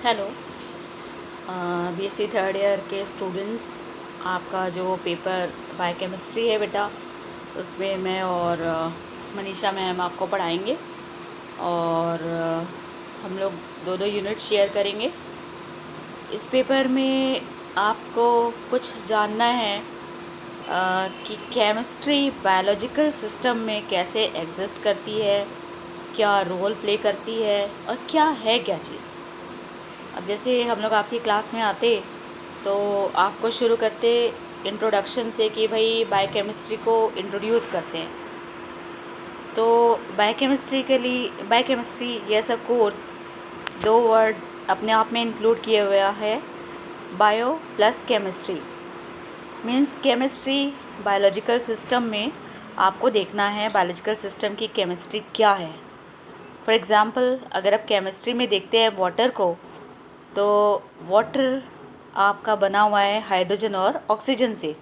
Hello. BSc third year के students, आपका जो पेपर बायोकेमिस्ट्री है बेटा, उसमें मैं और मनीषा मैम आपको पढ़ाएंगे और हम लोग दो दो यूनिट शेयर करेंगे। इस पेपर में आपको कुछ जानना है कि केमिस्ट्री बायोलॉजिकल सिस्टम में कैसे एग्जिस्ट करती है, क्या रोल प्ले करती है और क्या है क्या चीज़। अब जैसे हम लोग आपकी क्लास में आते तो आपको शुरू करते इंट्रोडक्शन से कि भाई बायोकेमिस्ट्री को इंट्रोड्यूस करते हैं। तो बायोकेमिस्ट्री के लिए बायोकेमिस्ट्री ये सब कोर्स दो वर्ड अपने आप में इंक्लूड किया हुआ है, bio plus chemistry. Means chemistry biological system में आपको देखना है बायोलॉजिकल सिस्टम की केमिस्ट्री क्या है। फॉर एग्ज़ाम्पल, अगर आप केमिस्ट्री में देखते हैं वाटर को, तो वाटर आपका बना हुआ है हाइड्रोजन और ऑक्सीजन से।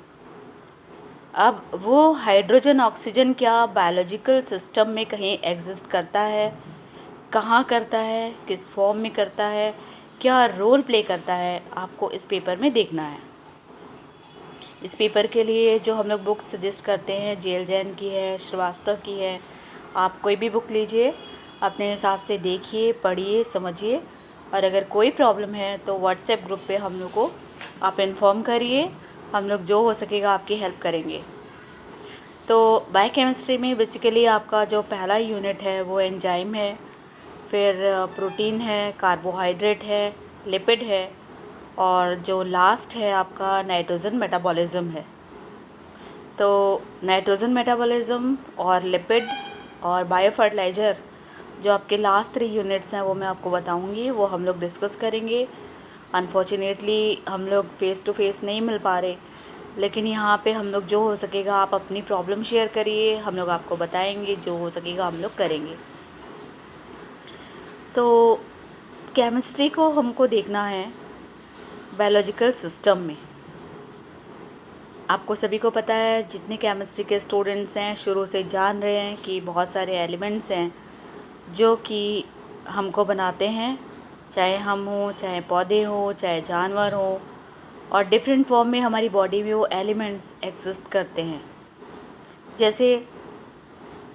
अब वो हाइड्रोजन ऑक्सीजन क्या बायोलॉजिकल सिस्टम में कहीं एग्जिस्ट करता है, कहाँ करता है, किस फॉर्म में करता है, क्या रोल प्ले करता है, आपको इस पेपर में देखना है। इस पेपर के लिए जो हम लोग बुक्स सजेस्ट करते हैं, जेल जैन की है, श्रीवास्तव की है। आप कोई भी बुक लीजिए, अपने हिसाब से देखिए, पढ़िए, समझिए, और अगर कोई प्रॉब्लम है तो व्हाट्सएप ग्रुप पे हम लोग को आप इन्फॉर्म करिए। हम लोग जो हो सकेगा आपकी हेल्प करेंगे। तो बायोकेमिस्ट्री में बेसिकली आपका जो पहला यूनिट है वो एंजाइम है, फिर प्रोटीन है, कार्बोहाइड्रेट है, लिपिड है, और जो लास्ट है आपका नाइट्रोजन मेटाबॉलिज्म है। तो नाइट्रोजन मेटाबॉलिज्म और लिपिड और बायो फर्टिलाइज़र जो आपके लास्ट 3 यूनिट्स हैं वो मैं आपको बताऊंगी, वो हम लोग डिस्कस करेंगे। अनफॉर्चुनेटली हम लोग फ़ेस टू फेस नहीं मिल पा रहे, लेकिन यहाँ पे हम लोग जो हो सकेगा, आप अपनी प्रॉब्लम शेयर करिए, हम लोग आपको बताएंगे, जो हो सकेगा हम लोग करेंगे। तो केमिस्ट्री को हमको देखना है बायोलॉजिकल सिस्टम में। आपको सभी को पता है, जितने केमिस्ट्री के स्टूडेंट्स हैं शुरू से जान रहे हैं कि बहुत सारे एलिमेंट्स हैं जो कि हमको बनाते हैं, चाहे हम हों, चाहे पौधे हों, चाहे जानवर हों, और डिफरेंट फॉर्म में हमारी बॉडी में वो एलिमेंट्स एग्जिस्ट करते हैं। जैसे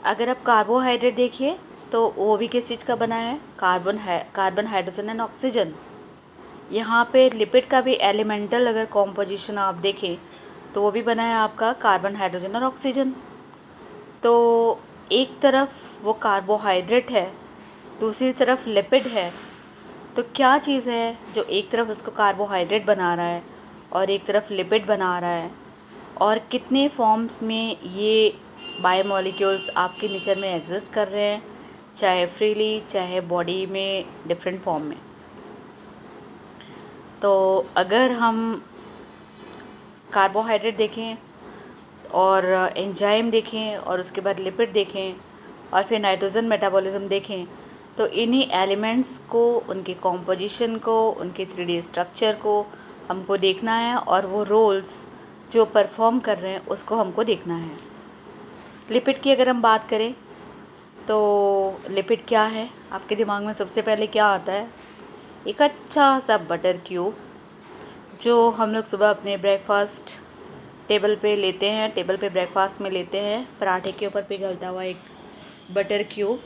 अगर आप कार्बोहाइड्रेट देखिए तो वो भी किस चीज़ का बना है, कार्बन हाइड्रोजन एंड ऑक्सीजन। यहाँ पे लिपिड का भी एलिमेंटल अगर कॉम्पोजिशन आप देखें तो वो भी बना है आपका कार्बन हाइड्रोजन और ऑक्सीजन। तो एक तरफ वो कार्बोहाइड्रेट है, दूसरी तरफ लिपिड है। तो क्या चीज़ है जो एक तरफ उसको कार्बोहाइड्रेट बना रहा है और एक तरफ लिपिड बना रहा है, और कितने फॉर्म्स में ये बायोमोलिक्यूल्स आपके नेचर में एग्जिस्ट कर रहे हैं, चाहे फ्रीली चाहे बॉडी में डिफरेंट फॉर्म में। तो अगर हम कार्बोहाइड्रेट देखें और एंजाइम देखें और उसके बाद लिपिड देखें और फिर नाइट्रोजन मेटाबॉलिज्म देखें, तो इन्हीं एलिमेंट्स को, उनके कॉम्पोजिशन को, उनके 3D स्ट्रक्चर को हमको देखना है, और वो रोल्स जो परफॉर्म कर रहे हैं उसको हमको देखना है। लिपिड की अगर हम बात करें तो लिपिड क्या है, आपके दिमाग में सबसे पहले क्या आता है? एक अच्छा सा बटर क्यूब जो हम लोग सुबह अपने ब्रेकफास्ट टेबल पे लेते हैं, टेबल पे ब्रेकफास्ट में लेते हैं, पराठे के ऊपर पिघलता हुआ एक बटर क्यूब,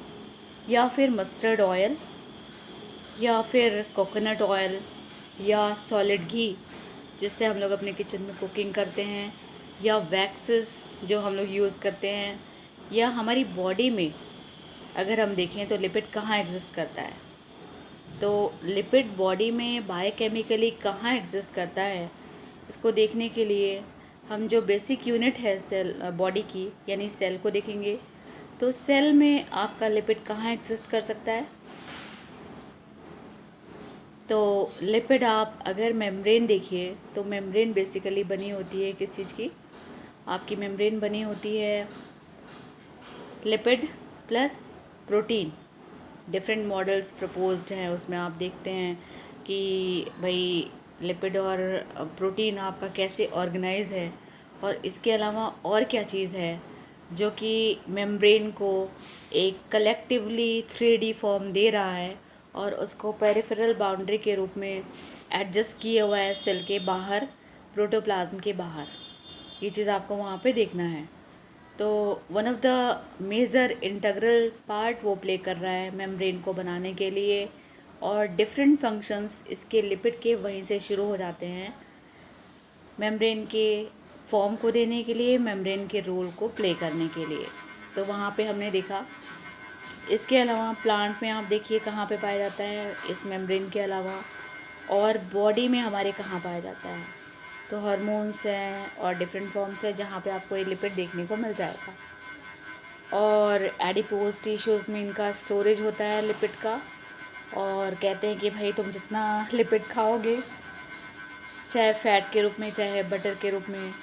या फिर मस्टर्ड ऑयल, या फिर कोकोनट ऑयल, या सॉलिड घी जिससे हम लोग अपने किचन में कुकिंग करते हैं, या वैक्सेस जो हम लोग यूज़ करते हैं, या हमारी बॉडी में अगर हम देखें तो लिपिड कहाँ एग्जिस्ट करता है। तो लिपिड बॉडी में बायोकेमिकली कहाँ एग्जिस्ट करता है, इसको देखने के लिए हम जो बेसिक यूनिट है सेल बॉडी की, यानी सेल को देखेंगे। तो सेल में आपका लिपिड कहाँ एग्जिस्ट कर सकता है? तो लिपिड आप अगर मेम्ब्रेन देखिए तो मेम्ब्रेन बेसिकली बनी होती है किस चीज़ की? आपकी मेम्ब्रेन बनी होती है lipid plus protein. Different models proposed हैं, उसमें आप देखते हैं कि भाई लिपिड और प्रोटीन आपका कैसे ऑर्गेनाइज है, और इसके अलावा और क्या चीज़ है जो कि मेम्ब्रेन को एक कलेक्टिवली 3D फॉर्म दे रहा है और उसको पेरिफेरल बाउंड्री के रूप में एडजस्ट किया हुआ है सेल के बाहर, प्रोटोप्लाज्म के बाहर। ये चीज़ आपको वहाँ पे देखना है। तो one of the major integral part वो प्ले कर रहा है मेम्ब्रेन को बनाने के लिए, और डिफरेंट फंक्शंस इसके लिपिड के वहीं से शुरू हो जाते हैं मेम्ब्रेन के फॉर्म को देने के लिए, मेम्ब्रेन के रोल को प्ले करने के लिए। तो वहाँ पे हमने देखा। इसके अलावा प्लांट में आप देखिए कहाँ पे पाया जाता है इस मेम्ब्रेन के अलावा, और बॉडी में हमारे कहाँ पाया जाता है। तो हार्मोन्स हैं और डिफरेंट फॉर्म्स हैं जहाँ पे आपको ये लिपिड देखने को मिल जाएगा। और एडिपोज टिश्यूज़ में इनका स्टोरेज होता है लिपिड का, और कहते हैं कि भाई तुम जितना लिपिड खाओगे, चाहे फैट के रूप में चाहे बटर के रूप में,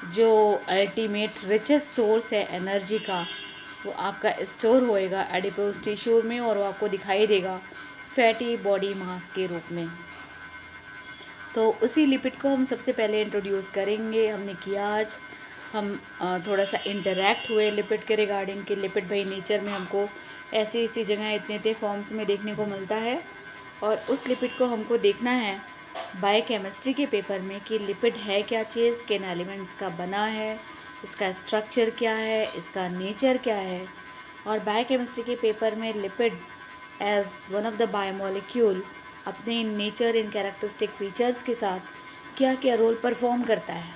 जो अल्टीमेट रिचेस्ट सोर्स है एनर्जी का, वो आपका स्टोर होएगा एडिपोज टिश्यू में, और वो आपको दिखाई देगा फैटी बॉडी मास के रूप में। तो उसी लिपिड को हम सबसे पहले इंट्रोड्यूस करेंगे। हमने किया आज, हम थोड़ा सा इंटरेक्ट हुए लिपिड के रिगार्डिंग कि लिपिड भाई नेचर में हमको ऐसी ऐसी जगह इतने इतने फॉर्म्स में देखने को मिलता है, और उस लिपिड को हमको देखना है बायोकेमिस्ट्री के पेपर में कि लिपिड है क्या चीज़, किन एलिमेंट्स का बना है, इसका स्ट्रक्चर क्या है, इसका नेचर क्या है। और बायोकेमिस्ट्री के पेपर में lipid as one of the biomolecule अपने नेचर इन कैरेक्टरिस्टिक फीचर्स के साथ क्या क्या रोल परफॉर्म करता है।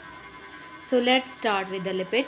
So let's start with the lipid.